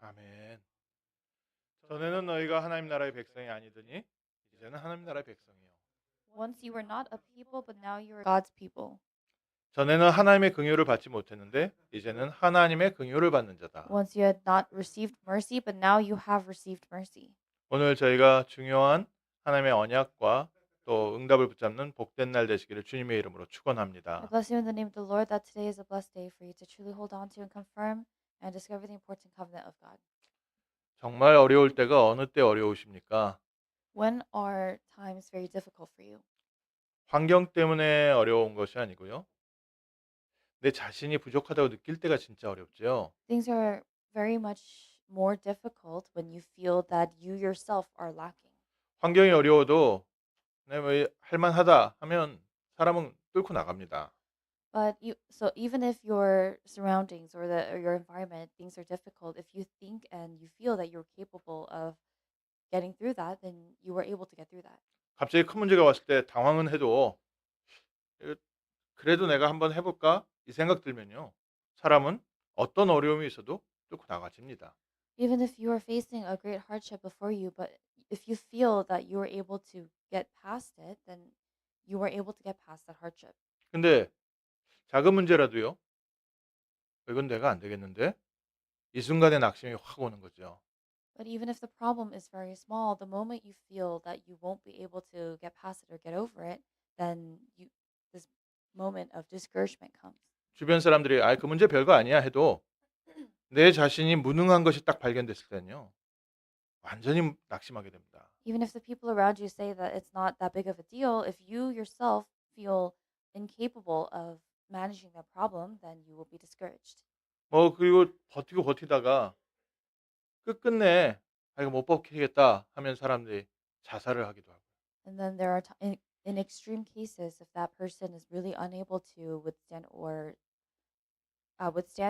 아멘. 전에는 너희가 하나님 나라의 백성이 아니더니 이제는 하나님 나라의 백성이요. Once you were not a people, but now you are God's people. 전에는 하나님의 긍휼을 받지 못했는데 이제는 하나님의 긍휼을 받는 자다. Once you had not received mercy, but now you have received mercy. 오늘 저희가 중요한 하나님의 언약과 또 응답을 붙잡는 복된 날 되시기를 주님의 이름으로 I 축원합니다. bless you in the name of the Lord that today is a blessed day for you to truly hold on to and confirm and discover the important covenant of God. 정말 어려울 때가 어느 때 어려우십니까? When are times very difficult for you? 환경 때문에 어려운 것이 아니고요. 내 자신이 부족하다고 느낄 때가 진짜 어렵죠. Things are very much more difficult when you feel that you yourself are lacking. 환경이 어려워도 네, 뭐 할만하다 하면 사람은 뚫고 나갑니다. But so even if your surroundings or your environment things are difficult, if you think and you feel that you're capable of getting through that, then you were able to get through that. 갑자기 큰 문제가 왔을 때 당황은 해도 에, 그래도 내가 한번 해볼까? 이 생각 들면요. 사람은 어떤 어려움이 있어도 뚫고 나가집니다. Even if you are facing a great hardship before you, but if you feel that you are able to get past it, then you are able to get past that hardship. 근데 작은 문제라도요. 이건 내가 안 되겠는데? 이 순간에 낙심이 확 오는 거죠. But even if the problem is very small, the moment you feel that you won't be able to get past it or get over it, then this moment of discouragement comes. 주변 사람들이 아, 그 문제 별거 아니야 해도 내 자신이 무능한 것이 딱 발견됐을 때는요. 완전히 낙심하게 됩니다. Even if the people around you say that it's not that big of a deal, if you yourself feel incapable of managing that problem, then you will be discouraged. 그리고 버티고 버티다가 끝끝내 '아 이거 못 버티겠다.' 하면 사람들이 자살을 하기도 하고. And then there are in extreme cases, if that person is really unable to withstand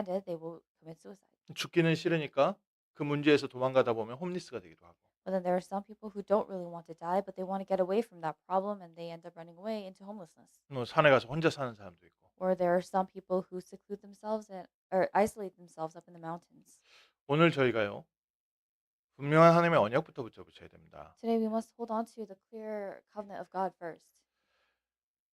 it, they will commit suicide. 죽기는 싫으니까 그 문제에서 도망가다 보면 홈리스가 되기도 하고. But then there are some people who don't really want to die, but they want to get away from that problem, and they end up running away into homelessness. 산에 가서 혼자 사는 사람도 있고. Or there are some people who seclude themselves or isolate themselves up in the mountains. 오늘 저희가요. 분명한 하나님의 언약부터 붙잡으셔야 됩니다. Today we must hold on to the clear covenant of God first.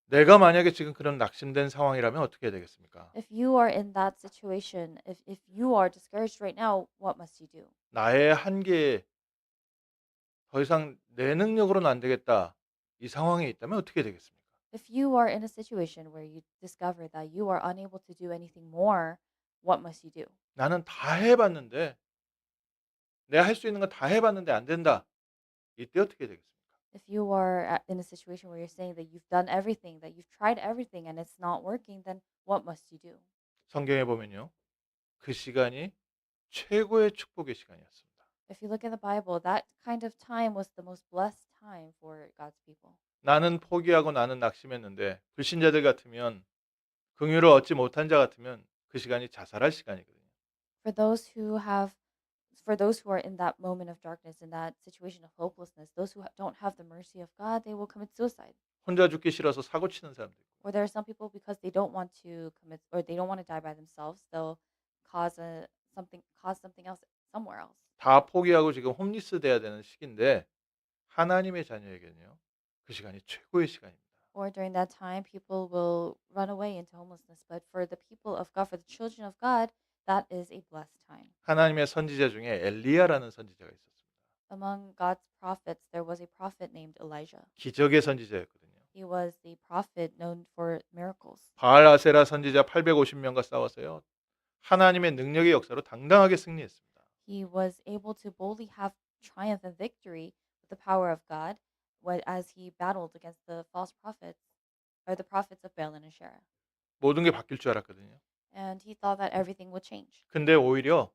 내가 만약에 지금 그런 낙심된 상황이라면 어떻게 해야 되겠습니까? If you are in that situation, if you are discouraged right now, what must you do? 나의 한계에 더 이상 내 능력으로는 안 되겠다. 이 상황에 있다면 어떻게 해야 되겠습니까? If you are in a situation where you discover that you are unable to do anything more, what must you do? 나는 다 해 봤는데 내가 할 수 있는 거 다 해 봤는데 안 된다. 이때 어떻게 해야 되겠습니까? If you are in a situation where you're saying that you've done everything, that you've tried everything and it's not working, then what must you do? 성경에 보면요. 그 시간이 최고의 축복의 시간이었습니다. If you look in the Bible, that kind of time was the most blessed time for God's people. 나는 포기하고 나는 낙심했는데 불신자들 같으면 긍휼을 얻지 못한 자 같으면 그 시간이 자살할 시간이거든요. For those who have for those who are in that moment of darkness, in that situation of hopelessness, those who don't have the mercy of God, they will commit suicide. 혼자 죽기 싫어서 사고 치는 사람도 있고. Or there are some people because they don't want to commit or they don't want to die by themselves, they'll cause something else somewhere else. 다 포기하고 지금 홈리스 돼야 되는 시기인데 하나님의 자녀에게는요. 그 시간이 최고의 시간입니다. Or during that time, people will run away into homelessness. But for the people of God, for the children of God, that is a blessed time. 하나님의 선지자 중에 엘리야라는 선지자가 있었습니다. Among God's prophets, there was a prophet named Elijah. 기적의 선지자였거든요. He was the prophet known for miracles. 바알 아세라 선지자 850명과 싸워서요. 하나님의 능력의 역사로 당당하게 승리했습니다. He was able to boldly have triumph and victory with the power of God as he battled against the false prophets or the prophets of Baal and Asherah. 모든 게 바뀔 줄 알았거든요. And he thought that everything would change. 근데 오히려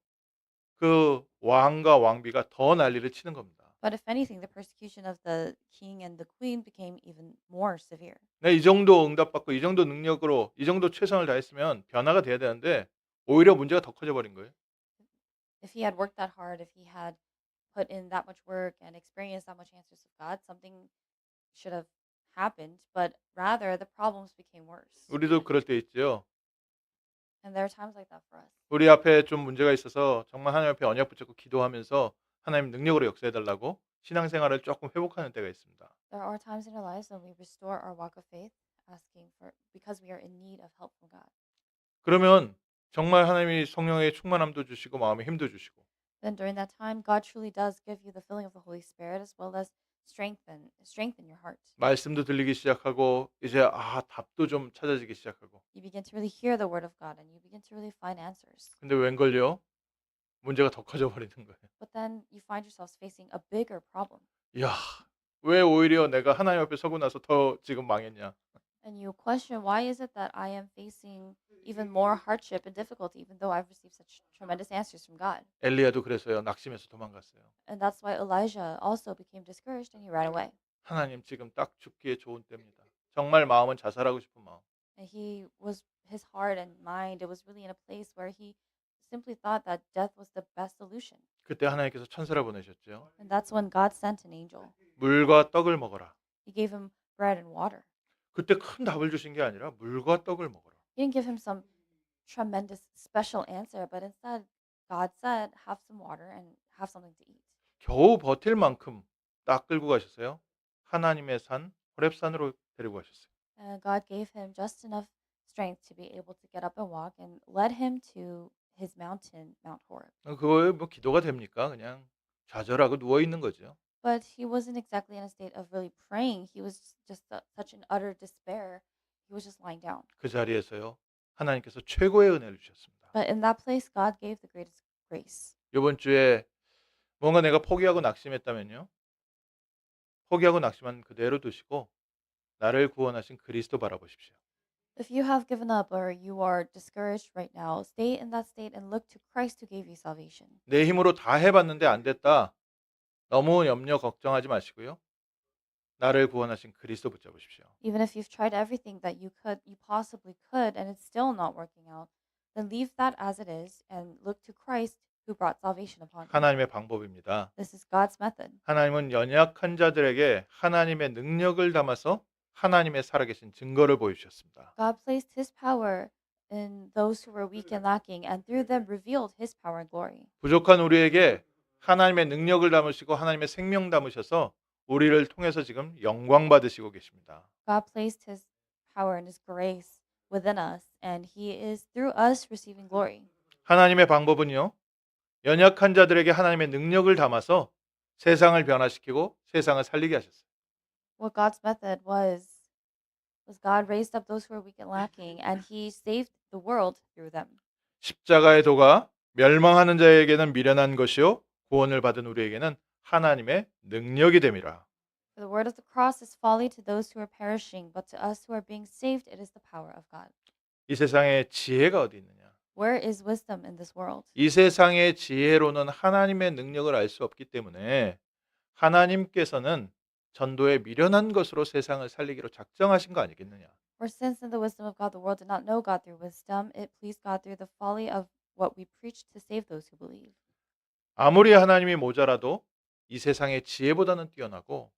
그 왕과 왕비가 더 난리를 치는 겁니다. But if anything, the persecution of the king and the queen became even more severe. 네, 이 정도 응답받고 이 정도 능력으로 이 정도 최선을 다했으면 변화가 돼야 되는데 오히려 문제가 더 커져 버린 거예요. If he had worked that hard, if he had put in that much work and experienced that much answers of God, something should have happened. But rather, the problems became worse. 우리도 그럴 때 있죠. And there are times like that for us. 우리 앞에 좀 문제가 있어서 정말 하나님 앞에 언약 붙잡고 기도하면서 하나님 능력으로 역사해 달라고 신앙생활을 조금 회복하는 때가 있습니다. There are times in our lives when we restore our walk of faith, asking for because we are in need of help from God. 그러면 정말 하나님이 성령의 충만함도 주시고 마음의 힘도 주시고 Then during that time, God truly does give you the filling of the Holy Spirit as well as strengthen your heart. 말씀도 들리기 시작하고 이제 답도 좀 찾아지기 시작하고 You begin to really hear the word of God and you begin to really find answers. 근데 웬걸요? 문제가 더 커져 버리는 거예요. But then you find yourselves facing a bigger problem. 야, 왜 오히려 내가 하나님 앞에 서고 나서 더 지금 망했냐? And you question, why is it that I am facing even more hardship and difficulty even though I've received such tremendous answers from God? 엘리야도 그래서요. 낙심해서 도망갔어요. And that's why Elijah also became discouraged and he ran away. 하나님 지금 딱 죽기에 좋은 때입니다. 정말 마음은 자살하고 싶은 마음. And his heart and mind, it was really in a place where he simply thought that death was the best solution. 그때 하나님께서 천사를 보내셨죠. And that's when God sent an angel. 물과 떡을 먹어라. He gave him bread and water. 그때 큰 답을 주신 게 아니라 물과 떡을 먹어라. He didn't give him some tremendous special answer, but instead God said, have some water and have something to eat. 겨우 버틸 만큼 딱 끌고 가셨어요. 하나님의 산 호렙산으로 데리고 가셨어요. And God gave him just enough strength to be able to get up and walk and led him to his mountain, Mount Horeb. 그거에 뭐 기도가 됩니까? 그냥 좌절하고 누워 있는 거죠. But he wasn't exactly in a state of really praying. He was just such an utter despair. He was just lying down. 그 자리에서요. 하나님께서 최고의 은혜를 주셨습니다. But in that place, God gave the greatest grace. 이번 주에 뭔가 내가 포기하고 낙심했다면요. 포기하고 낙심한 그대로 두시고 나를 구원하신 그리스도 바라보십시오. If you have given up or you are discouraged right now, stay in that state and look to Christ who gave you salvation. 내 힘으로 다 해봤는데 안 됐다. 너무 염려 걱정하지 마시고요. 나를 구원하신 그리스도 붙잡으십시오. Even if you've tried everything that you possibly could, and it's still not working out, then leave that as it is and look to Christ who brought salvation upon you. 하나님의 방법입니다. This is God's method. 하나님은 연약한 자들에게 하나님의 능력을 담아서 하나님의 살아계신 증거를 보여주셨습니다. God placed His power in those who were weak and lacking, and through them revealed His power and glory. 부족한 우리에게 하나님의 능력을 담으시고 하나님의 생명 담으셔서 우리를 통해서 지금 영광 받으시고 계십니다. God placed His power and His grace within us, and He is through us receiving glory. 하나님의 방법은요. 연약한 자들에게 하나님의 능력을 담아서 세상을 변화시키고 세상을 살리게 하셨어요. What God's method was God raised up those who were weak and lacking, and He saved the world through them. 십자가의 도가 멸망하는 자에게는 미련한 것이요 구원을 받은 우리에게는 하나님의 능력이 됨이라. For the word of the cross is folly to those who are perishing, but to us who are being saved, it is the power of God. 이 세상에 지혜가 어디 있느냐? Where is wisdom in this world? 이 세상의 지혜로는 하나님의 능력을 알 수 없기 때문에 하나님께서는 전도에 미련한 것으로 세상을 살리기로 작정하신 거 아니겠느냐? For since in the wisdom of God the world did not know God through wisdom, it pleased God through the folly of what we preach to save those who believe. 아무리 하나님이 모자라도 이 세상의 지혜보다는 뛰어나고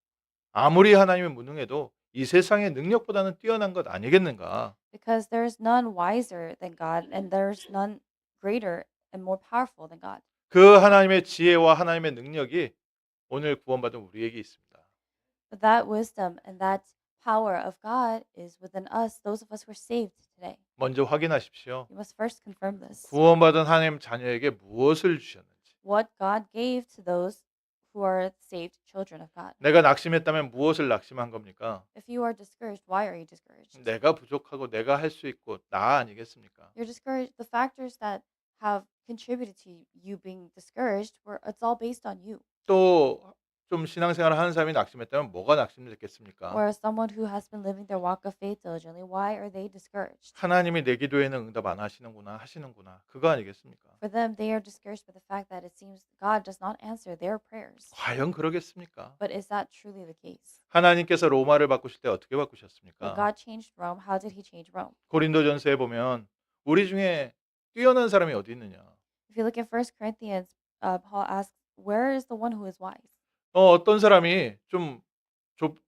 아무리 하나님이 무능해도 이 세상의 능력보다는 뛰어난 것 아니겠는가? Because there is none wiser than God, and there is none greater and more powerful than God. 그 하나님의 지혜와 하나님의 능력이 오늘 구원받은 우리에게 있습니다. But that wisdom and that power of God is within us, those of us who are saved today. 먼저 확인하십시오. You must first confirm this. 구원받은 하나님 자녀에게 무엇을 주셨는지. What God gave to those who are saved children of God. 내가 낙심했다면 무엇을 낙심한 겁니까? If you are discouraged, why are you discouraged? 내가 부족하고 내가 할 수 있고 나 아니겠습니까? You're discouraged. The factors that have contributed to you being discouraged it's all based on you. 또 좀 신앙생활을 하는 사람이 낙심했다면 뭐가 낙심됐겠습니까? Whereas someone who has been living their walk of faith diligently, why are they discouraged? 하나님이 내 기도에는 응답 안 하시는구나 그거 아니겠습니까? For them, they are discouraged by the fact that it seems God does not answer their prayers. 과연 그러겠습니까? But is that truly the case? 하나님께서 로마를 바꾸실 때 어떻게 When 바꾸셨습니까? God changed Rome, how did He change Rome? 고린도전서에 보면 우리 중에 뛰어난 사람이 어디 있느냐? If you look at 1 Corinthians, Paul asks, "Where is the one who is wise?" 어떤 사람이 좀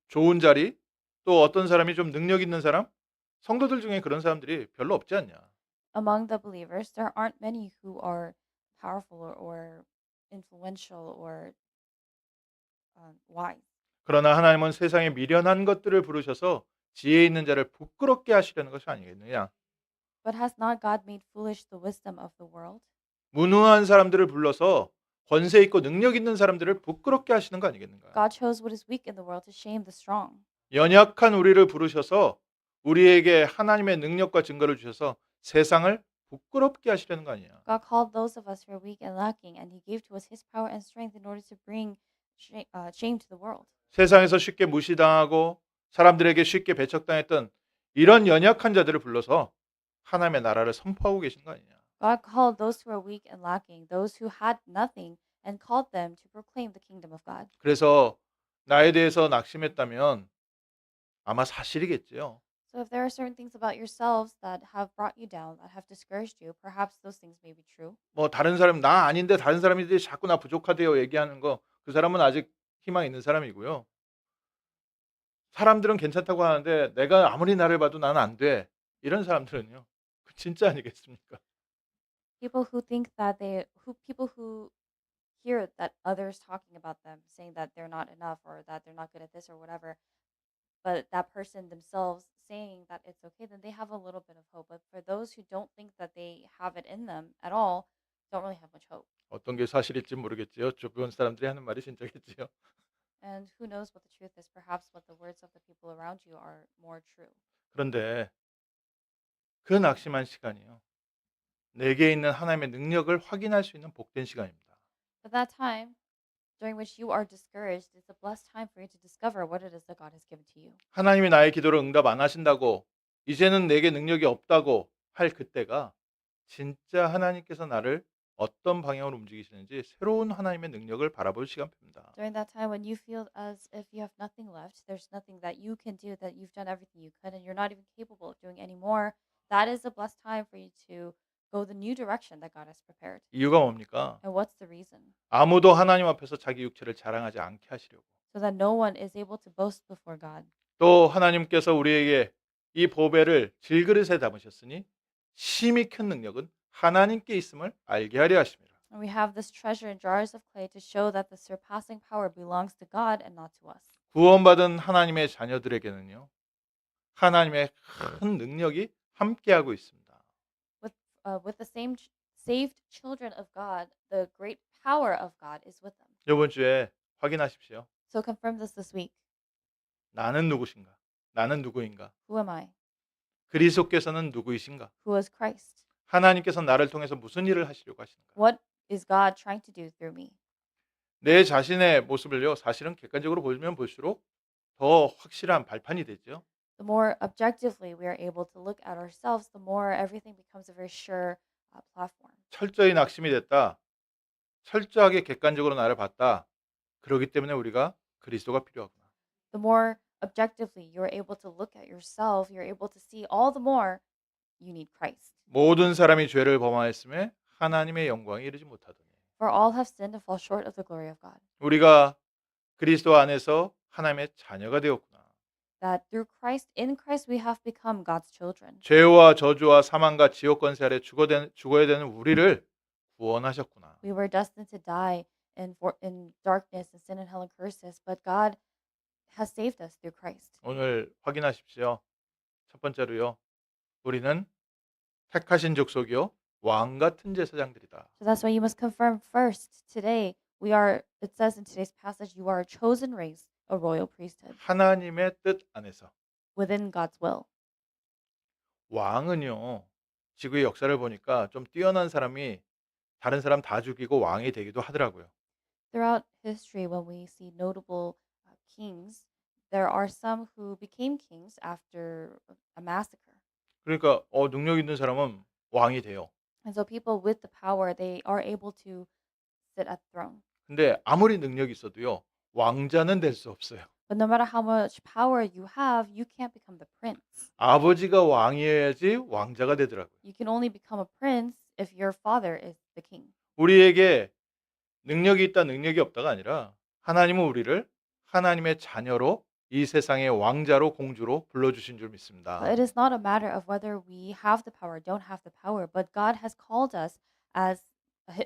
좋은 자리, 또 어떤 사람이 좀 능력 있는 사람? 성도들 중에 그런 사람들이 별로 없지 않냐? among the believers, there aren't many who are powerful or influential or wise. 그러나 하나님은 세상에 미련한 것들을 부르셔서 지혜 있는 자를 부끄럽게 하시려는 것이 아니겠느냐. But has not God made foolish the wisdom of the world? 무능한 사람들을 불러서 권세 있고 능력 있는 사람들을 부끄럽게 하시는 거 아니겠는가. God chose what is weak in the world to shame the strong. 연약한 우리를 부르셔서 우리에게 하나님의 능력과 증거를 주셔서 세상을 부끄럽게 하시려는 거 아니냐. God called those of us who are weak and lacking, and He gave to us His power and strength in order to bring shame to the world. 세상에서 쉽게 무시당하고 사람들에게 쉽게 배척당했던 이런 연약한 자들을 불러서 하나님의 나라를 선포하고 계신 거 아니냐. God called those who are weak and lacking, those who had nothing, and called them to proclaim the kingdom of God. 그래서 나에 대해서 낙심했다면 아마 사실이겠지요. So if there are certain things about yourselves that have brought you down, that have discouraged you, perhaps those things may be true. 뭐 다른 사람 나 아닌데 다른 사람들이 자꾸 나 부족하대요 얘기하는 거 그 사람은 아직 희망 있는 사람이고요. 사람들은 괜찮다고 하는데 내가 아무리 나를 봐도 나는 안 돼. 이런 사람들은요. 그 진짜 아니겠습니까? People who hear that others talking about them, saying that they're not enough or that they're not good at this or whatever, but that person themselves saying that it's okay, then they have a little bit of hope. But for those who don't think that they have it in them at all, don't really have much hope. 어떤 게 사실일지 모르겠지요. 주변 사람들이 하는 말이 진짜겠지요. And who knows what the truth is? Perhaps what the words of the people around you are more true. 그런데 그 낙심한 시간이요. 내게 있는 하나님의 능력을 확인할 수 있는 복된 시간입니다. But that time during which you are discouraged is a blessed time for you to discover what it is that God has given to you. 하나님이 나의 기도를 응답 안 하신다고 이제는 내게 능력이 없다고 할 그때가 진짜 하나님께서 나를 어떤 방향으로 움직이시는지 새로운 하나님의 능력을 바라볼 시간입니다. During that time when you feel as if you have nothing left, there's nothing that you can do, that you've done everything you could, and you're not even capable of doing any more, that is a blessed time for you to go the new direction that God has prepared. 이유가 뭡니까? And what's the reason? 아무도 하나님 앞에서 자기 육체를 자랑하지 않게 하시려고. So that no one is able to boast before God. 또 하나님께서 우리에게 이 보배를 질그릇에 담으셨으니 심히 큰 능력은 하나님께 있음을 알게 하려 하십니다. And we have this treasure in jars of clay to show that the surpassing power belongs to God and not to us. 구원받은 하나님의 자녀들에게는요. 하나님의 큰 능력이 함께하고 있습니다. With the same saved children of God, the great power of God is with them. 이번 주에 확인하십시오. So confirm this week. 나는 누구신가? 나는 누구인가? Who am I? 그리스도께서는 누구이신가? Who is Christ? 하나님께서 나를 통해서 무슨 일을 하시려고 하시는가? What is God trying to do through me? 내 자신의 모습을요. 사실은 객관적으로 보면 볼수록 더 확실한 발판이 되죠. The more objectively we are able to look at ourselves, the more everything becomes a very sure platform. 철저히 낙심이 됐다. 철저하게 객관적으로 나를 봤다. 그렇기 때문에 우리가 그리스도가 필요하구나. The more objectively you're able to look at yourself, you're able to see all the more you need Christ. 모든 사람이 죄를 범하였음에 하나님의 영광에 이르지 못하더니. For all have sinned and fall short of the glory of God. 우리가 그리스도 안에서 하나님의 자녀가 되었구나. That through Christ, in Christ, we have become God's children. 죄와 저주와 사망과 지옥 권세 아래 죽어야 되는 우리를 구원하셨구나. We were destined to die in darkness and sin and hell and curses, but God has saved us through Christ. 오늘 확인하십시오. 첫 번째로요. 우리는 택하신 족속이요 왕 같은 제사장들이다. So that's why you must confirm first today. It says in today's passage, you are a chosen race, a royal priesthood, 하나님의 뜻 안에서. within God's will. 왕은요. 지구의 역사를 보니까 좀 뛰어난 사람이 다른 사람 다 죽이고 왕이 되기도 하더라고요. Throughout history, when we see notable kings, there are some who became kings after a massacre. 그러니까 능력 있는 사람은 왕이 돼요. And so people with the power, they are able to sit at the throne. 근데 아무리 능력이 있어도요. 왕자는 될 수 없어요. But no matter how much power you have, you can't become the prince. 아버지가 왕이어야지 왕자가 되더라고요. You can only become a prince if your father is the king. 우리에게 능력이 있다 능력이 없다가 아니라 하나님은 우리를 하나님의 자녀로 이 세상의 왕자로 공주로 불러주신 줄 But 믿습니다. it is not a matter of whether we have the power or don't have the power, but God has called us as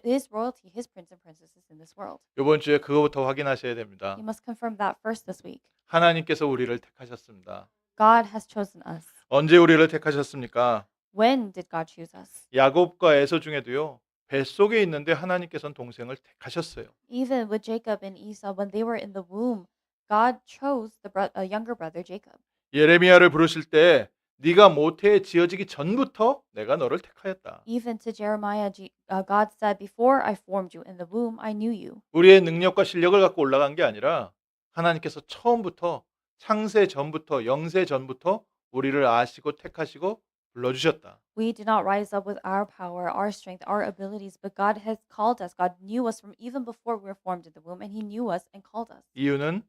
His royalty, His prince and princesses in this world. 이번 주에 그거부터 확인하셔야 You 됩니다. must confirm that first this week. 하나님께서 우리를 택하셨습니다. God has chosen us. 언제 우리를 택하셨습니까? When did God choose us? 야곱과 에서 중에도요. 뱃속에 있는데 하나님께서는 동생을 택하셨어요. Even with Jacob and Esau, when they were in the womb, God chose a younger brother, Jacob. 예레미야를 부르실 때 네가 모태에 지어지기 전부터 내가 너를 택하였다. Even to Jeremiah, God said, "Before I formed you in the womb, I knew you." 우리의 능력과 실력을 갖고 올라간 게 아니라 하나님께서 처음부터 창세 전부터 영세 전부터 우리를 아시고 택하시고 불러주셨다. We did not rise up with our power, our strength, our abilities, but God has called us. God knew us from even before we were formed in the womb, and He knew us and called us. 이유는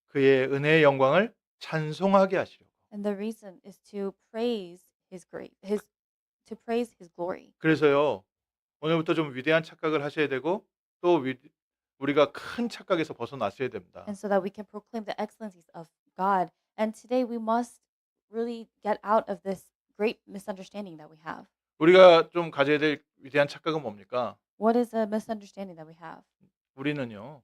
그의 은혜의 영광을 찬송하게 하시려고. And the reason is to praise to praise His glory. 그래서요. 오늘부터 좀 위대한 착각을 하셔야 되고 또 우리가 큰 착각에서 벗어났어야 됩니다. And so that we can proclaim the excellencies of God. And today we must really get out of this great misunderstanding that we have. 우리가 좀 가져야 될 위대한 착각은 뭡니까? What is a misunderstanding that we have? 우리는요.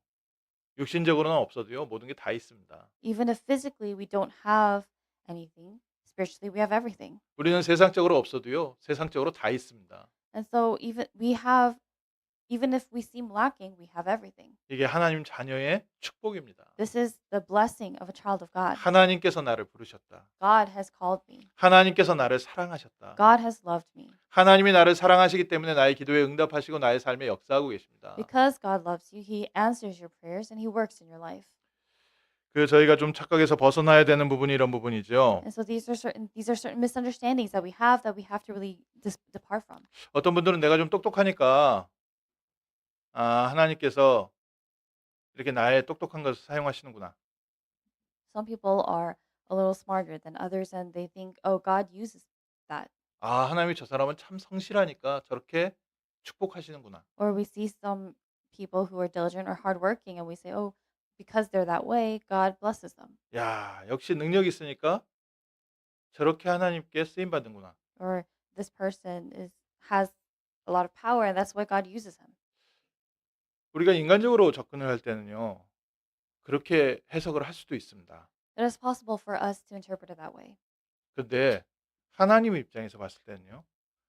육신적으로는 없어도요. 모든 게 다 있습니다. Even if physically we don't have anything, spiritually we have everything. 우리는 세상적으로 없어도요. 세상적으로 다 있습니다. And so even if we seem lacking, we have everything. 이게 하나님 자녀의 축복입니다. This is the blessing of a child of God. 하나님께서 나를 부르셨다. God has called me. 하나님께서 나를 사랑하셨다. God has loved me. 하나님이 나를 사랑하시기 때문에 나의 기도에 응답하시고 나의 삶에 역사하고 계십니다. Because God loves you, He answers your prayers and He works in your life. 그 저희가 좀 착각에서 벗어나야 되는 부분이 이런 부분이죠. And so these are certain misunderstandings that we have to really depart from. 어떤 분들은 내가 좀 똑똑하니까 하나님께서 이렇게 나의 똑똑한 것을 사용하시는구나. Some people are a little smarter than others and they think, "Oh, God uses that." 하나님이 저 사람은 참 성실하니까 저렇게 축복하시는구나. Or we see some people who are diligent or hardworking and we say, "Oh, because they're that way, God blesses them." 야, 역시 능력이 있으니까 저렇게 하나님께 쓰임 받는구나. Or this person has a lot of power and that's why God uses him. 우리가 인간적으로 접근을 할 때는요. 그렇게 해석을 할 수도 있습니다. It is possible for us to interpret it that way. 근데 하나님 입장에서 봤을 때는요.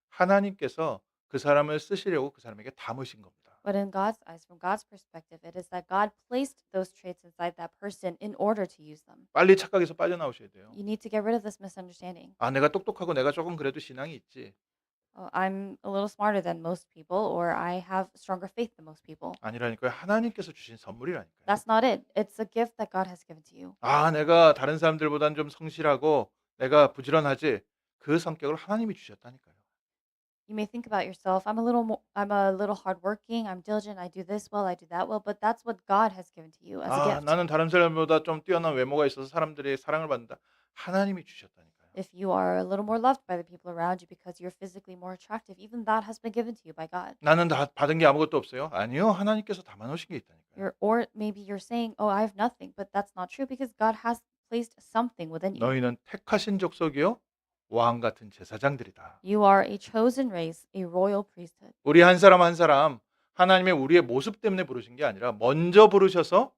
하나님께서 그 사람을 쓰시려고 그 사람에게 담으신 겁니다. But in God's eyes, from God's perspective, it is that God placed those traits inside that person in order to use them. 빨리 착각에서 빠져나오셔야 돼요. You need to get rid of this misunderstanding. 내가 똑똑하고 내가 조금 그래도 신앙이 있지. I'm a little smarter than most people, or I have stronger faith than most people. 아니라니까요. 하나님께서 주신 선물이라니까요. That's not it. It's a gift that God has given to you. 내가 다른 사람들보다는 좀 성실하고 내가 부지런하지. 그 성격을 하나님이 주셨다니까요. You may think about yourself, I'm a little hardworking, I'm diligent, I do this well, I do that well, but that's what God has given to you as a gift. 나는 다른 사람보다 좀 뛰어난 외모가 있어서 사람들의 사랑을 받는다. 하나님이 주셨다니까요. If you are a little more loved by the people around you because you're physically more attractive, even that has been given to you by God. 나는 다 받은 게 아무것도 없어요. 아니요. 하나님께서 담아 놓으신 게 있다니까요. Or maybe you're saying, "Oh, I have nothing," but that's not true because God has placed something within you. 너희는 택하신 족속이요 왕 같은 제사장들이다. You are a chosen race, a royal priesthood. 우리 한 사람 한 사람 하나님의 우리의 모습 때문에 부르신 게 아니라 먼저 부르셔서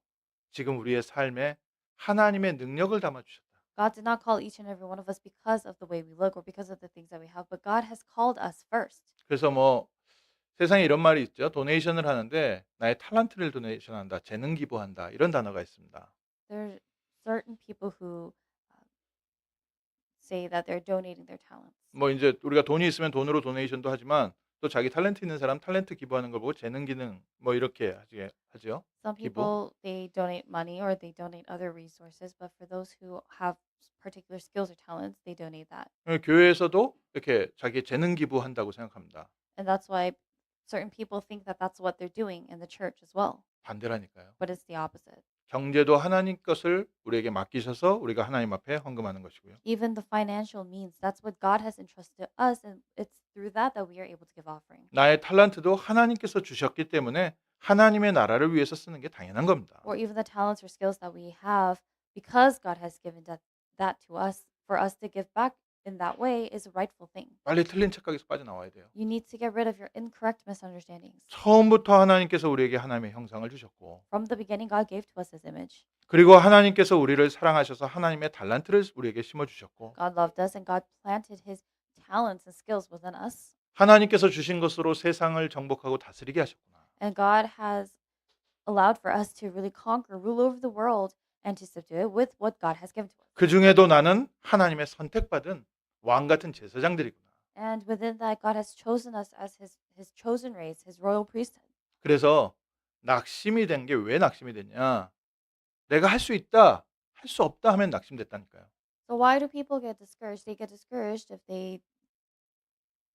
지금 우리의 삶에 하나님의 능력을 담아 주셨다. God did not call each and every one of us because of the way we look or because of the things that we have, but God has called us first. 그래서 세상에 이런 말이 있죠. 도네이션을 하는데 나의 탤런트를 도네이션한다. 재능 기부한다. 이런 단어가 있습니다. There are certain people who say that they're donating their talents. 이제 우리가 돈이 있으면 돈으로 도네이션도 하지만 또 자기 탤런트 있는 사람 탤런트 기부하는 걸 보고 재능 기능 이렇게 하죠. Some 기부. people they donate money or they donate other resources, but for those who have particular skills or talents, they donate that. 교회에서도 이렇게 자기 재능 기부한다고 생각합니다. And that's why certain people think that that's what they're doing in the church as well. 반대라니까요. But it's the opposite. 경제도 하나님 것을 우리에게 맡기셔서 우리가 하나님 앞에 헌금하는 것이고요. Even the financial means, that's what God has entrusted to us, and it's through that we are able to give offering. 나의 탤런트도 하나님께서 주셨기 때문에 하나님의 나라를 위해서 쓰는 게 당연한 겁니다. Or even the talents or skills that we have, because God has given that to us, for us to give back in that way is a rightful thing. 빨리 틀린 착각에서 빠져나와야 돼요. You need to get rid of your incorrect misunderstandings. 처음부터 하나님께서 우리에게 하나님의 형상을 주셨고, From the beginning, God gave to us His image. 그리고 하나님께서 우리를 사랑하셔서 하나님의 달란트를 우리에게 심어 주셨고, God loved us, and God planted His talents and skills within us. 하나님께서 주신 것으로 세상을 정복하고 다스리게 하셨구나. And God has allowed for us to really conquer, rule over the world, and to subdue it with what God has given to us. 그 중에도 나는 하나님의 선택받은 왕 같은 제사장들이구나. And within that, God has chosen us as His chosen race, His royal priesthood. 그래서 낙심이 된 게 왜 낙심이 됐냐? 내가 할 수 있다, 할 수 없다 하면 낙심됐다니까요. So why do people get discouraged? They get discouraged if they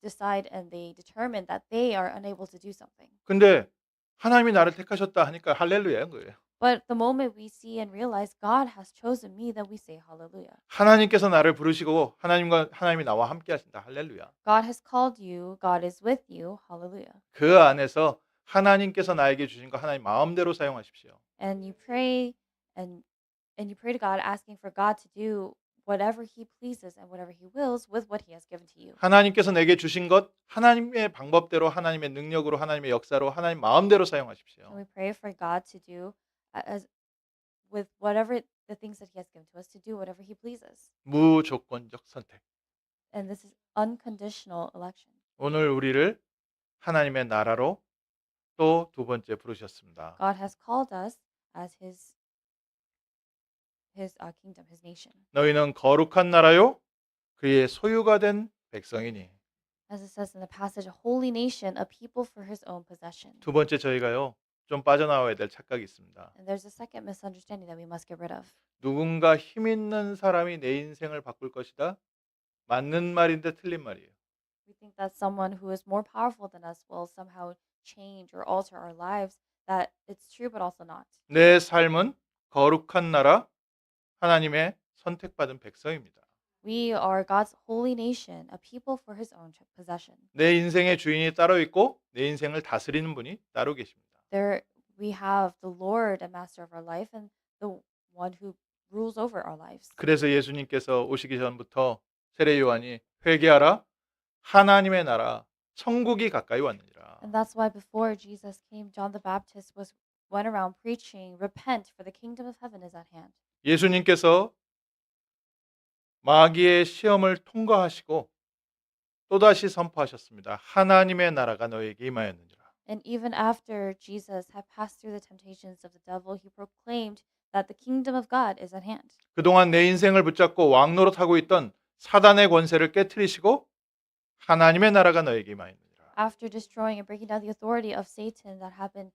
decide and they determine that they are unable to do something. 근데 하나님이 나를 택하셨다 하니까 할렐루야인 거예요. But the moment we see and realize God has chosen me, then we say hallelujah. 하나님께서 나를 부르시고 하나님이 나와 함께 하신다. 할렐루야. God has called you, God is with you, hallelujah. 그 안에서 하나님께서 나에게 주신 거 하나님 마음대로 사용하십시오. And you pray and you pray to God asking for God to do whatever He pleases and whatever He wills with what He has given to you. 하나님께서 내게 주신 것 하나님의 방법대로 하나님의 능력으로 하나님의 역사로 하나님 마음대로 And 사용하십시오. we pray for God to do as with whatever the things that He has given to us to do whatever He pleases. 무조건적 선택. And this is unconditional election. 오늘 우리를 하나님의 나라로 또 두 번째 부르셨습니다. God has called us as His kingdom, His nation. 너희는 거룩한 나라요 그의 소유가 된 백성이니. As it says in the passage, a holy nation, a people for His own possession. 두 번째 저희가요 좀 빠져나와야 될 착각이 있습니다. And there's a second misunderstanding that we must get rid of. 누군가 힘 있는 사람이 내 인생을 바꿀 것이다. 맞는 말인데 틀린 말이에요. We think that someone who is more powerful than us will somehow change or alter our lives. That it's true, but also not. 내 삶은 거룩한 나라, 하나님의 선택받은 백성입니다. We are God's holy nation, a people for His own possession. 내 인생의 주인이 따로 있고 내 인생을 다스리는 분이 따로 계십니다. There we have the Lord and Master of our life and the one who rules over our lives. 그래서 예수님께서 오시기 전부터 세례 요한이 회개하라, 하나님의 나라, 천국이 가까이 왔느니라. And that's why before Jesus came, John the Baptist went around preaching, repent for the kingdom of heaven is at hand. 예수님께서 마귀의 시험을 통과하시고 또다시 선포하셨습니다. 하나님의 나라가 너에게 임하였느니라. And even after Jesus had passed through the temptations of the devil, He proclaimed that the kingdom of God is at hand. 그동안 내 인생을 붙잡고 왕노릇하고 있던 사단의 권세를 깨트리시고 하나님의 나라가 너에게 임하였느니라. After destroying and breaking down the authority of Satan that had been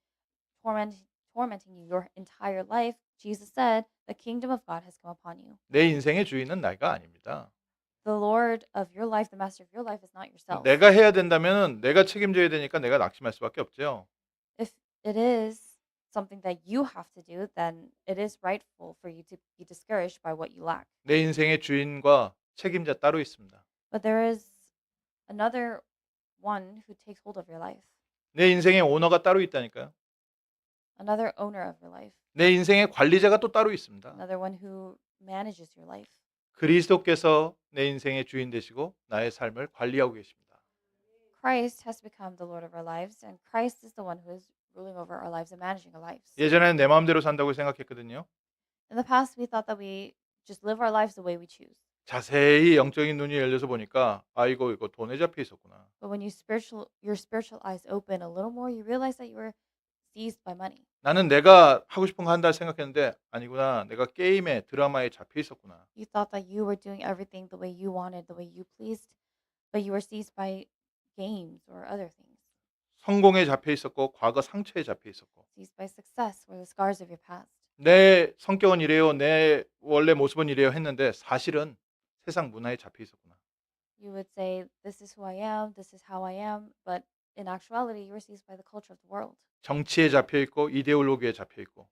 tormenting you your entire life, Jesus said, the kingdom of God has come upon you. 내 인생의 주인은 내가 아닙니다. The Lord of your life, the master of your life is not yourself. 내가 해야 된다면 내가 책임져야 되니까 내가 낙심할 수밖에 없죠. If it is something that you have to do, then it is rightful for you to be discouraged by what you lack. 내 인생의 주인과 책임자 따로 있습니다. But there is another one who takes hold of your life. 내 인생의 오너가 따로 있다니까요. Another owner of your life. 내 인생의 관리자가 또 따로 있습니다. Another one who manages your life. 그리스도께서 내 인생의 주인 되시고 나의 삶을 관리하고 계십니다. Christ has become the Lord of our lives, and Christ is the one who is ruling over our lives and managing our lives. 예전에는 내 마음대로 산다고 생각했거든요. In the past, we thought that we just live our lives the way we choose. 자세히 영적인 눈이 열려서 보니까 아이고 이거 돈에 잡혀 있었구나. But when your spiritual eyes open a little more, you realize that you were seized by money. 나는 내가 하고 싶은 거 한다 생각했는데 아니구나. 내가 게임에 드라마에 잡혀 있었구나. You thought that you were doing everything the way you wanted, the way you pleased, but you were seized by games or other things. 성공에 잡혀 있었고 과거 상처에 잡혀 있었고 Seized by success or the scars of your past. 내 성격은 이래요. 내 원래 모습은 이래요 했는데 사실은 세상 문화에 잡혀 있었구나. You would say, this is who I am, this is how I am, but in actuality, you were seized by the culture of the world, 정치에 잡혀 있고 이데올로기에 잡혀 있고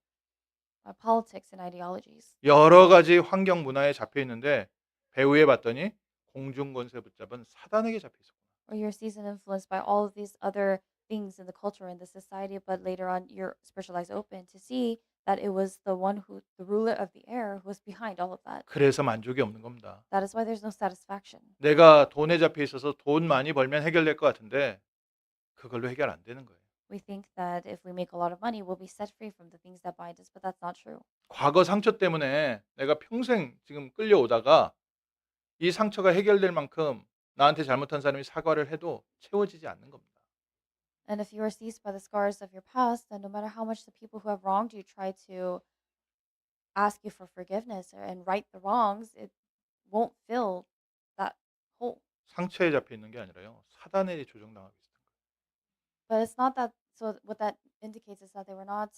by politics and ideologies. 여러 가지 환경 문화에 잡혀 있는데 배후에 봤더니 공중 권세 붙잡은 사단에게 잡혀 있었구나. Or you're seized and influenced by all of these other things in the culture and the society, but later on your spiritual eyes open to see that it was the one who, the ruler of the air, who was behind all of that. 그래서 만족이 없는 겁니다. That is why there's no satisfaction. 내가 돈에 잡혀 있어서 돈 많이 벌면 해결될 것 같은데 그걸로 해결 안 되는 거예요. We think that if we make a lot of money, we'll be set free from the things that bind us, but that's not true. 과거 상처 때문에 내가 평생 지금 끌려오다가 이 상처가 해결될 만큼 나한테 잘못한 사람이 사과를 해도 채워지지 않는 겁니다. And if you are seized by the scars of your past, then no matter how much the people who have wronged you try to ask you for forgiveness and right the wrongs, it won't fill that hole. 상처에 잡혀 있는 게 아니라요. 사단에 조종당하고 있어요. But it's not that. So what that indicates is that they were not.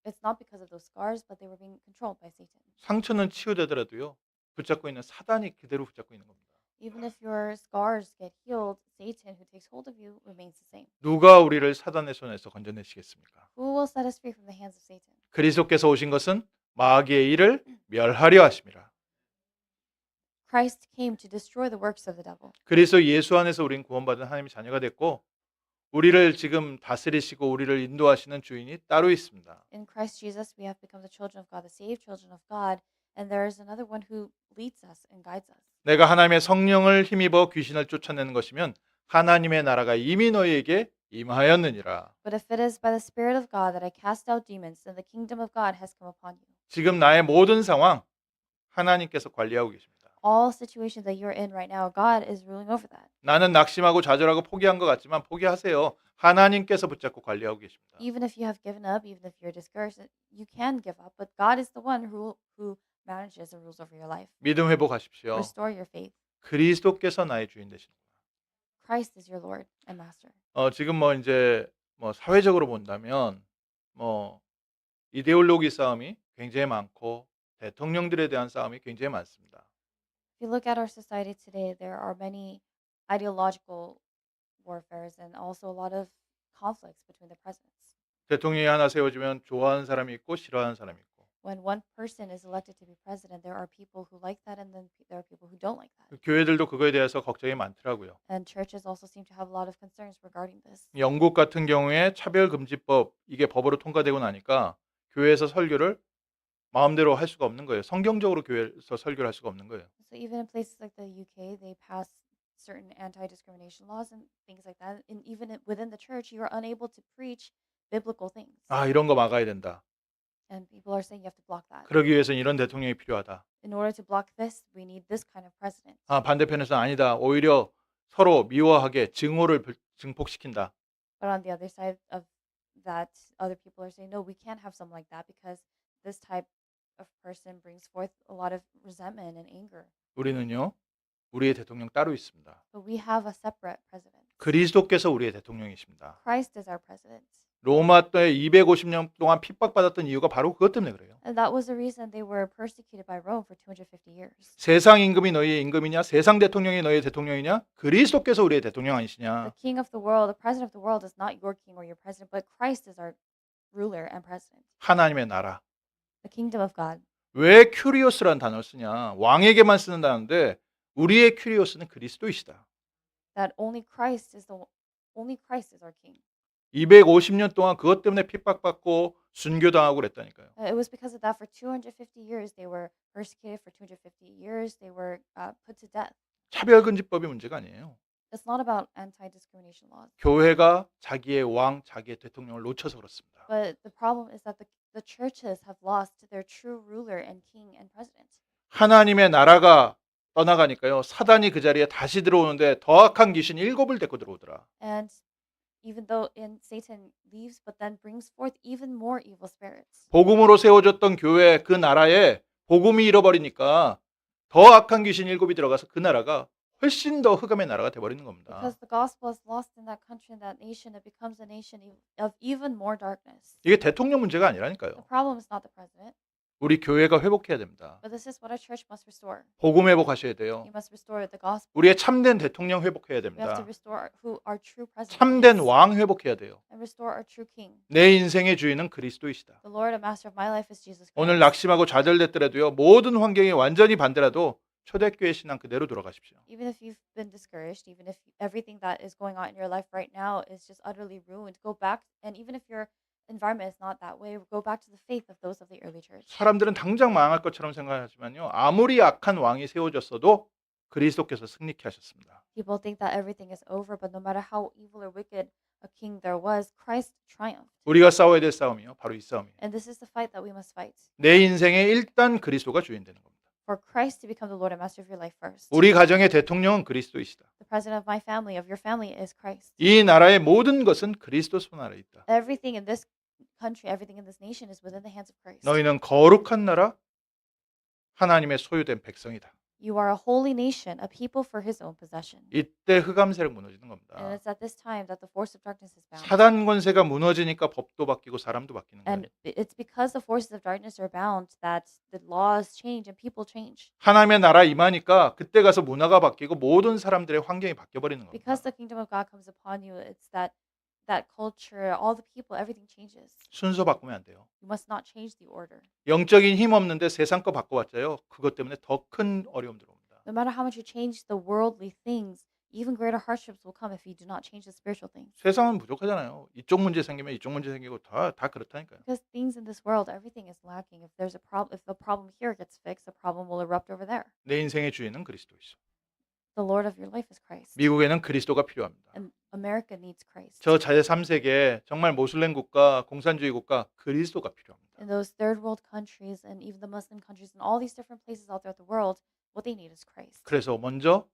It's not because of those scars, but they were being controlled by Satan. 상처는 치유되더라도요. 붙잡고 있는 사단이 그대로 붙잡고 있는 겁니다. Even if your scars get healed, Satan, who takes hold of you, remains the same. 누가 우리를 사단의 손에서 건져내시겠습니까? Who will set us free from the hands of Satan? 그리스도께서 오신 것은 마귀의 일을 멸하려 하심이라. Christ came to destroy the works of the devil. 그리스도 예수 안에서 우리는 구원받은 하나님의 자녀가 됐고 우리를 지금 다스리시고 우리를 인도하시는 주인이 따로 있습니다. In Christ Jesus, we have become the children of God, the saved children of God, and there is another one who leads us and guides us. 내가 하나님의 성령을 힘입어 귀신을 쫓아내는 것이면 하나님의 나라가 이미 너희에게 임하였느니라. But if it is by the Spirit of God that I cast out demons, then the kingdom of God has come upon you. 지금 나의 모든 상황 하나님께서 관리하고 계십니다. All situations that you're in right now, God is ruling over that. 나는 낙심하고 좌절하고 포기한 것 같지만 포기하세요. 하나님께서 붙잡고 관리하고 계십니다. Even if you have given up, even if you're discouraged, you can give up. But God is the one who manages and rules over your life. 믿음 회복하십시오. Restore your faith. 그리스도께서 나의 주인 되시는구나. Christ is your Lord and Master. 지금 이제 사회적으로 본다면 이데올로기 싸움이 굉장히 많고 대통령들에 대한 싸움이 굉장히 많습니다. If you look at our society today, there are many ideological warfares and also a lot of conflicts between the presidents. 대통령이 하나 세워지면 좋아하는 사람이 있고 싫어하는 사람이 있고 When one person is elected to be president, there are people who like that and then there are people who don't like that. 교회들도 그거에 대해서 걱정이 많더라고요. And churches also seem to have a lot of concerns regarding this. 영국 같은 경우에 차별금지법 이게 법으로 통과되고 나니까 교회에서 설교를 마음대로 할 수가 없는 거예요. 성경적으로 교회에서 설교를 할 수가 없는 거예요. So even in places like the UK, they pass certain anti-discrimination laws and things like that. And even within the church, you are unable to preach biblical things. 이런 거 막아야 된다. And people are saying you have to block that. 그러기 위해서는 이런 대통령이 필요하다. In order to block this, we need this kind of president. 반대편에서는 아니다. 오히려 서로 미워하게 증오를 증폭시킨다. But on the other side of that, other people are saying, no, we can't have someone like that because this type of person brings forth a lot of resentment and anger. 우리는요. 우리의 대통령 따로 있습니다. But we have a separate president. 그리스도께서 우리의 대통령이십니다. Christ is our president. 로마 때 250년 동안 핍박받았던 이유가 바로 그것 때문에 그래요. And that was the reason they were persecuted by Rome for 250 years. 세상 임금이 너희의 임금이냐? 세상 대통령이 너희의 대통령이냐? 그리스도께서 우리의 대통령 아니시냐? The king of the world, the president of the world is not your king or your president, but Christ is our ruler and president. 하나님의 나라. The kingdom of God. 왜 큐리오스라는 단어를 쓰냐? 왕에게만 쓰는 단어인데 우리의 큐리오스는 그리스도이시다. That only Christ is our king. 250년 동안 그것 때문에 핍박받고 순교당하고 그랬다니까요. It was because of that for 250 years they were persecuted for 250 years they were put to death. 차별금지법이 문제가 아니에요. It's not about anti-discrimination laws. 교회가 자기의 왕, 자기의 대통령을 놓쳐서 그렇습니다. But the problem is that the churches have lost their true ruler and king and president. 하나님의 나라가 떠나가니까요. 사단이 그 자리에 다시 들어오는데 더 악한 귀신 7을 데리고 들어오더라. And even though Satan leaves, but then brings forth even more evil spirits. 복음으로 세워졌던 교회 그 나라에 복음이 잃어버리니까 더 악한 귀신 7이 들어가서 그 나라가 훨씬 더 흑암의 나라가 돼버리는 겁니다. Because the gospel is lost in that country and that nation, it becomes a nation of even more darkness. 이게 대통령 문제가 The 아니라니까요. problem is not the president, 우리 교회가 회복해야 됩니다. but this is what our church must restore. 복음 회복하셔야 돼요. You must restore the gospel. 우리의 참된 대통령 회복해야 We have to 됩니다. restore who our true president 참된 is, 왕 회복해야 돼요. and restore our true king. 내 인생의 주인은 그리스도이시다. The Lord and Master of my life is Jesus Christ. 오늘 낙심하고 좌절됐더라도요. 모든 환경이 완전히 반대라도 초대교회 신앙 그대로 돌아가십시오. Even if you've been discouraged, even if everything that is going on in your life right now is just utterly ruined, go back. And even if you're environment is not that way. Go back to the faith of those of the early church. 사람들은 당장 망할 것처럼 생각하지만요. 아무리 악한 왕이 세워졌어도 그리스도께서 승리케 하셨습니다. People think that everything is over, but no matter how evil or wicked a king there was, Christ triumphed. 우리가 싸워야 될 싸움이요. 바로 이 싸움이에요. And this is the fight that we must fight. 내 인생에 일단 그리스도가 주인 되는 겁니다. For Christ to become the Lord and Master of your life first. 우리 가정의 대통령은 그리스도이시다. The president of my family, of your family, is Christ. 이 나라의 모든 것은 그리스도 손 아래 있다. Everything in this country, everything in this nation is within the hands of Christ. 너희는 거룩한 나라, 하나님의 소유된 백성이다. You are a holy nation, a people for his own possession. 이때 흑암 세력 무너지는 And 겁니다. it's at this time that the force of darkness is bound. 사단 권세가 무너지니까 법도 바뀌고 사람도 바뀌는 거예요. And it's because the forces of darkness are bound that the laws change and people change. 하나님의 나라 임하니까 그때 가서 문화가 바뀌고 모든 사람들의 환경이 바뀌어 버리는 겁니다. Because the kingdom of God comes upon you, it's that culture, all the people, everything changes. 순서 바꾸면 안 돼요. You must not change the order. 영적인 힘 없는데 세상 거 바꿔봤자요. 그것 때문에 더 큰 어려움 들어옵니다. No matter how much you change the worldly things, even greater hardships will come if you do not change the spiritual things. 세상은 부족하잖아요. 이쪽 문제 생기면 이쪽 문제 생기고 다 그렇다니까요. Because things in this world, everything is lacking. If there's a problem, if the problem here gets fixed, the problem will erupt over there. 내 인생의 주인은 그리스도이죠. The Lord of your life is Christ. 미국에는 그리스도가 필요합니다. And America needs Christ. 저 제3세계 정말 모슬렘 국가, 공산주의 국가 그리스도가 필요합니다. In those third world countries and even the Muslim countries and all these different places all throughout the world, what they need is Christ. 그래서 먼저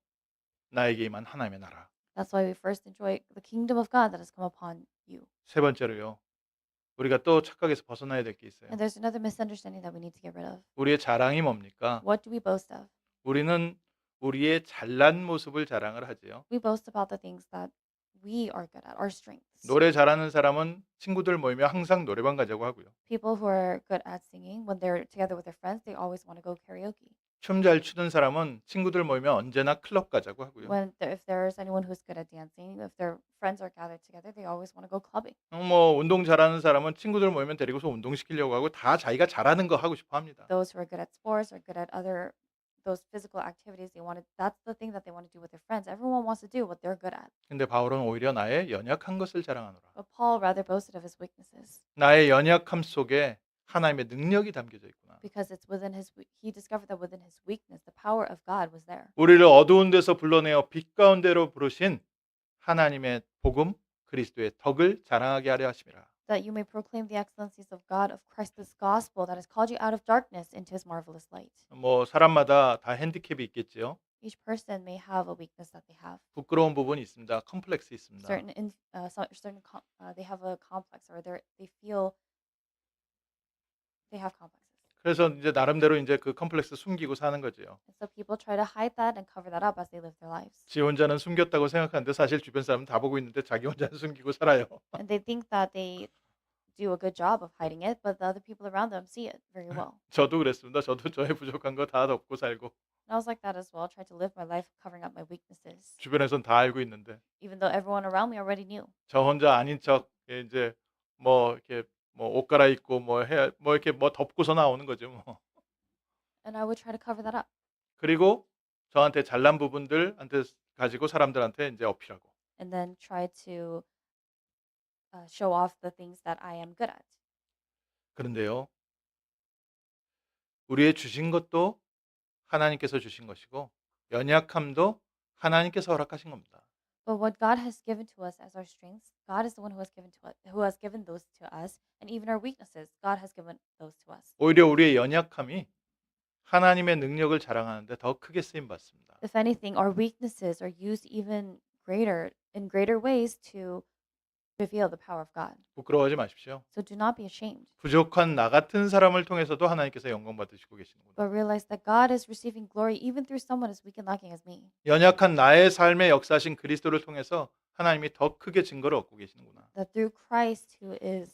나에게 임한 하나님의 나라. That's why we first enjoy the kingdom of God that has come upon you. 세 번째로요. 우리가 또 착각에서 벗어나야 될 게 있어요. And there's another misunderstanding that we need to get rid of. 우리의 자랑이 뭡니까? What do we boast of? 우리는 우리의 잘난 모습을 자랑을 하지요. We boast about the things that we are good at, our strengths. 노래 잘하는 사람은 친구들 모이면 항상 노래방 가자고 하고요. People who are good at singing, when they're together with their friends, they always want to go karaoke. 춤 잘 추는 사람은 친구들 모이면 언제나 클럽 가자고 하고요. If there's anyone who's good at dancing, if their friends are gathered together, they always want to go clubbing. 뭐 운동 잘하는 사람은 친구들 모이면 데리고서 운동시키려고 하고 다 자기가 잘하는 거 하고 싶어 합니다. Those who are good at sports or good at those physical activities, that's the thing that they want to do with their friends. Everyone wants to do what they're good at. 근데 바울은 오히려 나의 연약한 것을 자랑하노라. But Paul rather boasted of his weaknesses 나의 연약함 속에 하나님의 능력이 담겨져 있구나. because he discovered that within his weakness, the power of God was there. 우리를 어두운 데서 불러내어 빛 가운데로 부르신 하나님의 복음 그리스도의 덕을 자랑하게 하려 하심이라. That you may proclaim the excellencies of God, of Christ's gospel that has called you out of darkness into his marvelous light. 뭐 사람마다 다 핸디캡이 있겠지요. Each person may have a weakness that they have. 부끄러운 부분이 있습니다. 컴플렉스 있습니다. They have a complex or they feel they have complexes. 그래서 이제 나름대로 이제 그 컴플렉스 숨기고 사는 거지요. And so people try to hide that and cover that up as they live their lives. 지 혼자는 숨겼다고 생각하는데 사실 주변 사람은 다 보고 있는데 자기 혼자는 숨기고 살아요. And they think that they do a good job of hiding it, but the other people around them see it very well. 저도 그랬습니다. 저도 저의 부족한 거 다 덮고 살고 And I was like that as well, trying to live my life covering up my weaknesses, 주변에선 다 알고 있는데 even though everyone around me already knew. 저 혼자 아닌 척 이제 뭐 이렇게 뭐 옷 갈아입고 뭐 이렇게 뭐 덮고서 나오는 거죠. 뭐. And I would try to cover that up. 그리고 저한테 잘난 부분들한테 가지고 사람들한테 이제 어필하고. And then try to show off the things that I am good at. 그런데요. 우리의 주신 것도 하나님께서 주신 것이고 연약함도 하나님께서 허락하신 겁니다. But what God has given to us as our strengths, God is the one who has given those to us, and even our weaknesses, God has given those to us. 오히려 우리의 연약함이 하나님의 능력을 자랑하는데 더 크게 쓰임 받습니다. If anything, our weaknesses are used even in greater ways to reveal the power of God. 부끄러워하지 마십시오. So do not be ashamed, 부족한 나 같은 사람을 통해서도 하나님께서 영광 받으시고 계시는구나. but realize that God is receiving glory even through someone as weak and lacking as me. 연약한 나의 삶에 역사하신 그리스도를 통해서 하나님이 더 크게 증거를 얻고 계시는구나. That through Christ who is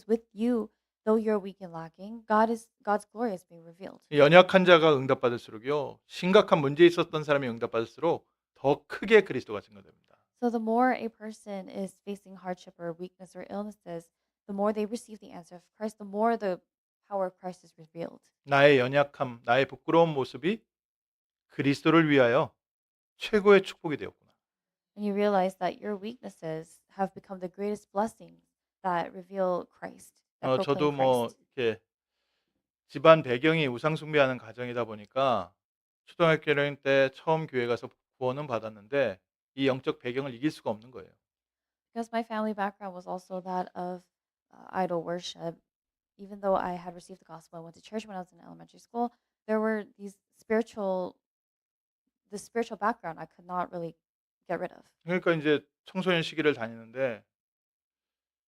with you, though you're weak and lacking, God's glory is being revealed. 연약한 자가 응답받을수록요. 심각한 문제 있었던 사람이 응답받을수록 더 크게 그리스도가 증거됩니다. So the more a person is facing hardship or weakness or illnesses, the more they receive the answer of Christ, the more the power of Christ is revealed. 나의 연약함, 나의 부끄러운 모습이 그리스도를 위하여 최고의 축복이 되었구나. And you realize that your weaknesses have become the greatest blessings that reveal Christ, that proclaim 저도 뭐 Christ. 이렇게 집안 배경이 우상 숭배하는 가정이다 보니까 초등학교 1학년 때 처음 교회 가서 구원은 받았는데 이 영적 배경을 이길 수가 없는 거예요. Because my family background was also that of idol worship. Even though I had received the gospel, I went to church when I was in elementary school. There were this spiritual background I could not really get rid of. 그러니까 인제 청소년 시기를 다니는데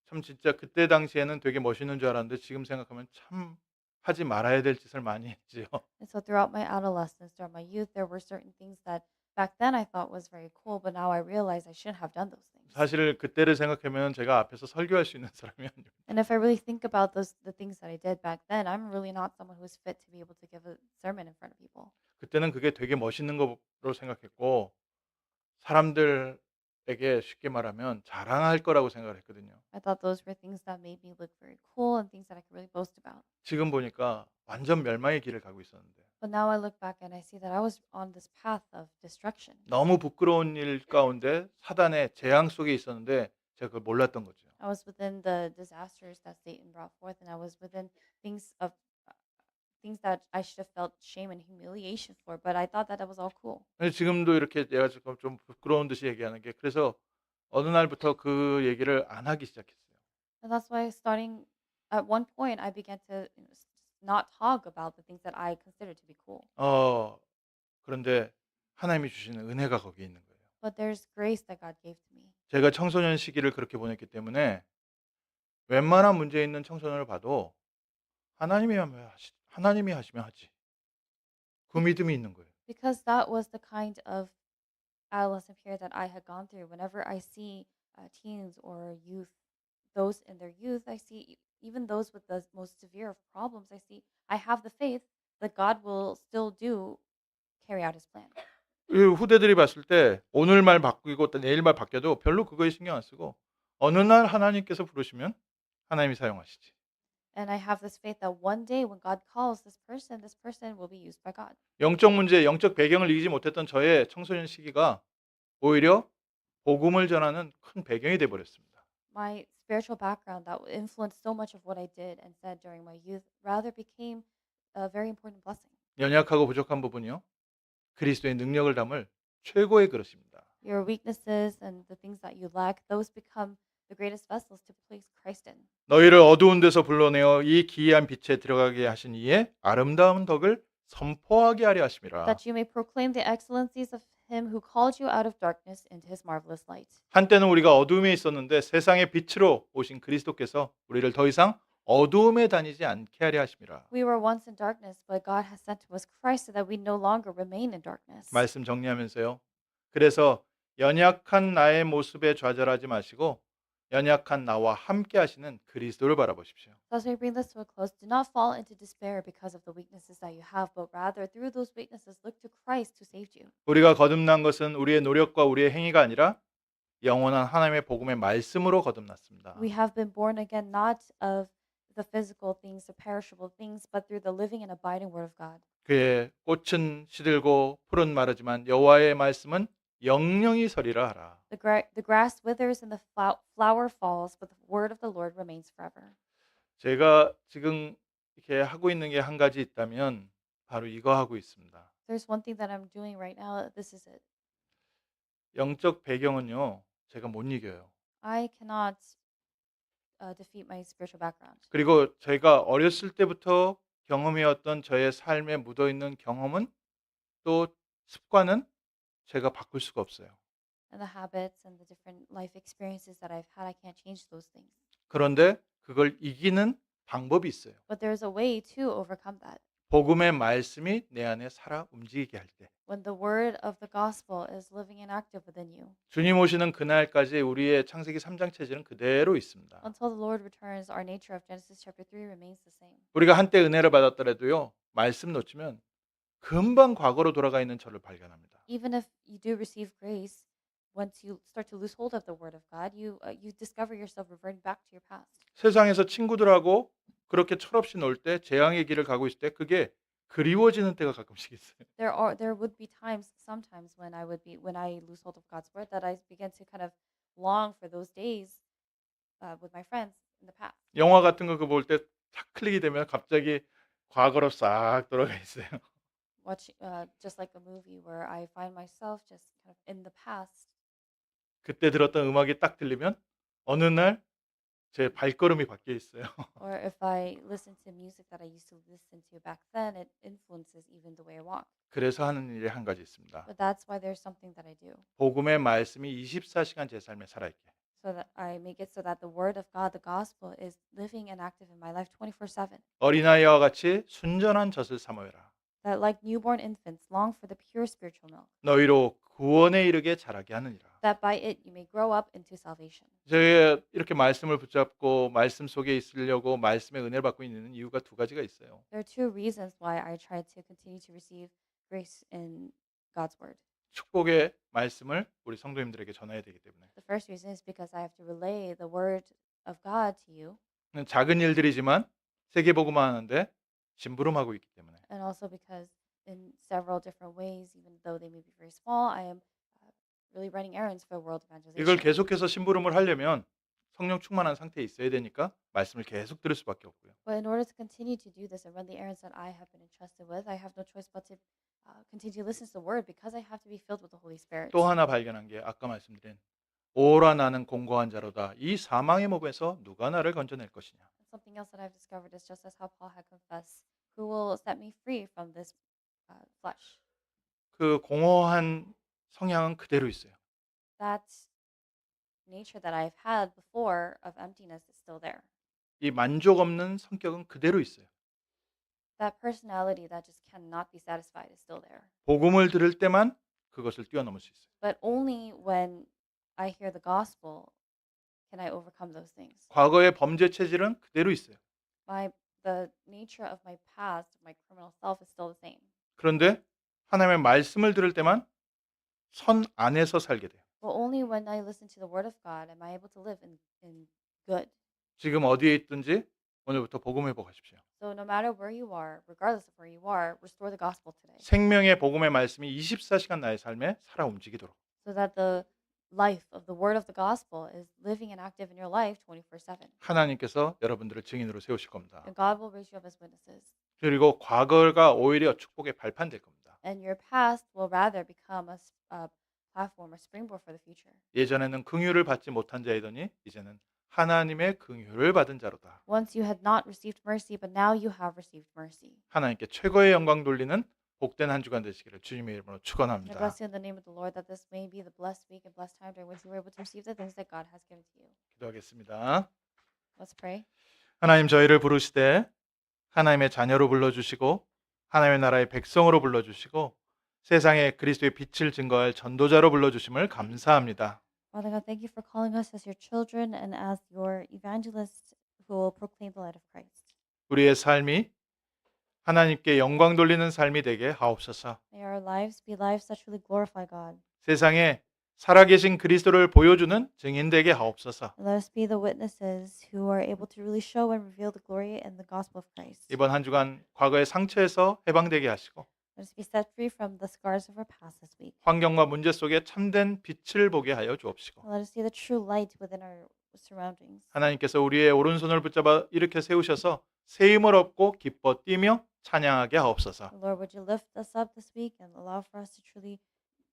참 진짜 그때 당시에는 되게 멋있는 줄 알았는데 지금 생각하면 참 하지 말아야 될 짓을 많이 했지요. And so throughout my adolescence, throughout my youth, there were certain things that back then I thought was very cool, but now I realize I shouldn't have done those things. 사실 그때를 생각하면 제가 앞에서 설교할 수 있는 사람이 아니에요. And if I really think about the things that I did back then, I'm really not someone who's fit to be able to give a sermon in front of people. 그때는 그게 되게 멋있는 거로 생각했고 사람들에게 쉽게 말하면 자랑할 거라고 생각을 했거든요. I thought those were things that made me look very cool and things that I could really boast about. 지금 보니까 완전 멸망의 길을 가고 있었는데 But now I look back and I see that I was on this path of destruction. 너무 부끄러운 일 가운데 사단의 재앙 속에 있었는데 제가 그걸 몰랐던 거죠. I was within the disasters that Satan brought forth, and I was within things of things that I should have felt shame and humiliation for. But I thought that was all cool. 근데 지금도 이렇게 내가 지금 좀 부끄러운 듯이 얘기하는 게 그래서 어느 날부터 그 얘기를 안 하기 시작했어요. And that's why starting at one point, I began to not talk about the things that I considered to be cool. 그런데 하나님이 주시는 은혜가 거기에 있는 거예요. But there's grace that God gave to me. 제가 청소년 시기를 그렇게 보냈기 때문에 웬만한 문제 있는 청소년을 봐도 하나님이 하시면 하지. 그 믿음이 있는 거예요. Because that was the kind of adolescent period that I had gone through. Whenever I see teens or youth, those in their youth, I see even those with the most severe of problems, I have the faith that God will still carry out his plan. 이 후대들이 봤을 때 오늘 말 바뀌고 또 내일 말 바뀌어도 별로 그거에 신경 안 쓰고 어느 날 하나님께서 부르시면 하나님이 사용하시지. And I have this faith that one day when God calls this person will be used by God. 영적 문제, 영적 배경을 이기지 못했던 저의 청소년 시기가 오히려 복음을 전하는 큰 배경이 돼 버렸습니다. My spiritual background that influenced so much of what I did and said during my youth rather became a very important blessing. 연약하고 부족한 부분이요. 그리스도의 능력을 담을 최고의 그릇입니다. Your weaknesses and the things that you lack, those become the greatest vessels to place Christ in. 너희를 어두운 데서 불러내어 이 기이한 빛에 들어가게 하신 이의 아름다운 덕을 선포하게 하려 하심이라. That you may proclaim the excellencies of him who called you out of darkness into his marvelous light. 한때는 우리가 어두움에 있었는데 세상의 빛으로 오신 그리스도께서 우리를 더 이상 어두움에 다니지 않게 하려 하심이라. We were once in darkness, but God has sent to us Christ so that we no longer remain in darkness. 말씀 정리하면서요. 그래서 연약한 나의 모습에 좌절하지 마시고 연약한 나와 함께 하시는 그리스도를 바라보십시오. So as we bring this to a close, do not fall into despair because of the weaknesses that you have, but rather through those weaknesses look to Christ who saved you. 우리가 거듭난 것은 우리의 노력과 우리의 행위가 아니라 영원한 하나님의 복음의 말씀으로 거듭났습니다. We have been born again not of the physical things, the perishable things, but through the living and abiding word of God. 그의 꽃은 시들고 풀은 마르지만 여호와의 말씀은 영영이 서리라 하라. The grass withers and the flower falls, but the word of the Lord remains forever. 제가 지금 이렇게 하고 있는 게 한 가지 있다면 바로 이거 하고 있습니다. There's one thing that I'm doing right now. This is it. 영적 배경은요, 제가 못 이겨요. I cannot defeat my spiritual background. 그리고 제가 어렸을 때부터 경험해왔던 저의 삶에 묻어있는 경험은 또 습관은 제가 바꿀 수가 없어요. And the habits and the different life experiences that I've had, I can't change those things. 그런데 그걸 이기는 방법이 있어요. But there's a way to overcome that. 복음의 말씀이 내 안에 살아 움직이게 할 때. When the word of the gospel is living and active within you. 주님 오시는 그날까지 우리의 창세기 3장 체질은 그대로 있습니다. Until the Lord returns, our nature of Genesis chapter 3 remains the same. 우리가 한때 은혜를 받았더라도요. 말씀 놓치면 금방 과거로 돌아가 있는 저를 발견합니다. Even if you do receive grace, once you start to lose hold of the word of God, you discover yourself reverting back to your past. 세상에서 친구들하고 그렇게 철없이 놀 때 재앙의 길을 가고 있을 때 그게 그리워지는 때가 가끔씩 있어요. There would be sometimes when I lose hold of God's word that I begin to kind of long for those days with my friends in the past. 영화 같은 거 그거 볼 때 탁 클릭이 되면 갑자기 과거로 싹 돌아가 있어요. Watch just like a movie where I find myself just kind of in the past, 그때 들었던 음악이 딱 들리면 어느 날 제 발걸음이 바뀌어 있어요. or if I listen to music that I used to listen to back then, it influences even the way I walk. 그래서 하는 일이 한 가지 있습니다. But that's why there's something that I do, 복음의 말씀이 24시간 제 삶에 살아있게. so that I make it so that the word of God, the gospel, is living and active in my life 24/7. 어린아이와 같이 순전한 젖을 삼어라. That like newborn infants long for the pure spiritual milk, 너희로 구원에 이르게 자라게 하느니라. that by it you may grow up into salvation. 제가 이렇게 말씀을 붙잡고 말씀 속에 있으려고 말씀의 은혜를 받고 있는 이유가 두 가지가 있어요. There are two reasons why I try to continue to receive grace in God's word. 축복의 말씀을 우리 성도님들에게 전해야 되기 때문에. The first reason is because I have to relay the word of God to you, 작은 일들이지만 세계복음화 하는데 심부름하고 있기 때문에. and also because in several different ways, even though they may be very small, I am really running errands for world 이걸 evangelization. 계속해서 심부름을 하려면 성령 충만한 상태에 있어야 되니까 말씀을 계속 들을 수밖에 없고요. But in order to continue to do this and run the errands that I have been entrusted with, I have no choice but to continue to listen to the word because I have to be filled with the Holy Spirit. 또 하나 발견한 게 아까 말씀드린 오라 나는 공고한 자로다. 이 사망의 몸에서 누가 나를 건져낼 것이냐. Something else that I've discovered is just as how Paul had confessed, who will set me free from this flesh. 그 공허한 성향은 그대로 있어요. That nature that I've had before of emptiness is still there. 이 만족 없는 성격은 그대로 있어요. That personality that just cannot be satisfied is still there. 복음을 들을 때만 그것을 뛰어넘을 수 있어요. But only when I hear the gospel can I overcome those things. 과거의 범죄 체질은 그대로 있어요. The nature of my past, my criminal self is still the same. 그런데 하나님의 말씀을 들을 때만 선 안에서 살게 돼요. But only when I listen to the word of God am I able to live in good. 지금 어디에 있든지 오늘부터 복음 회복하십시오. So no matter where you are, regardless of where you are, restore the gospel today. 생명의 복음의 말씀이 24시간 나의 삶에 살아 움직이도록. So that the life of the word of the gospel is living and active in your life 24/7. 하나님께서 여러분들을 증인으로 세우실 겁니다. And God will raise you up as witnesses. 그리고 과거가 오히려 축복의 발판 될 겁니다. And your past will rather become a platform, a springboard for the future. 예전에는 긍휼을 받지 못한 자이더니 이제는 하나님의 긍휼을 받은 자로다. Once you had not received mercy, but now you have received mercy. 하나님께 최고의 영광 돌리는 복된 한 주간 되시기를 주님의 이름으로 I 축원합니다. bless you in the name of the Lord that this may be the blessed week and blessed time during which you were able to receive the things that God has given to you. 기도하겠습니다. Let's pray. 하나님 저희를 부르시되 하나님의 자녀로 불러주시고 하나님의 나라의 백성으로 불러주시고 세상에 그리스도의 빛을 증거할 전도자로 불러주심을 감사합니다. Father God, thank you for calling us as your children and as your evangelists who will proclaim the light of Christ. 우리의 삶이 하나님께 영광 돌리는 삶이 되게 하옵소서. May our lives be lives that truly glorify God. 세상에 살아계신 그리스도를 보여주는 증인 되게 하옵소서. And let us be the witnesses who are able to really show and reveal the glory and the gospel of Christ. 이번 한 주간 과거의 상처에서 해방되게 하시고 Let us be set free from the scars of our past this week. 환경과 문제 속에 참된 빛을 보게 하여 주옵시고 And let us see the true light within our surroundings. 하나님께서 우리의 오른손을 붙잡아 일으켜 세우셔서 새 힘을 얻고 기뻐 뛰며 찬양하게 하옵소서. Lord, would you lift us up this week and allow for us to truly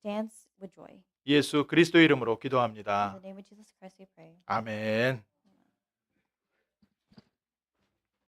dance with joy. 예수 그리스도의 이름으로 In 기도합니다. the name of Jesus Christ we pray. 아멘.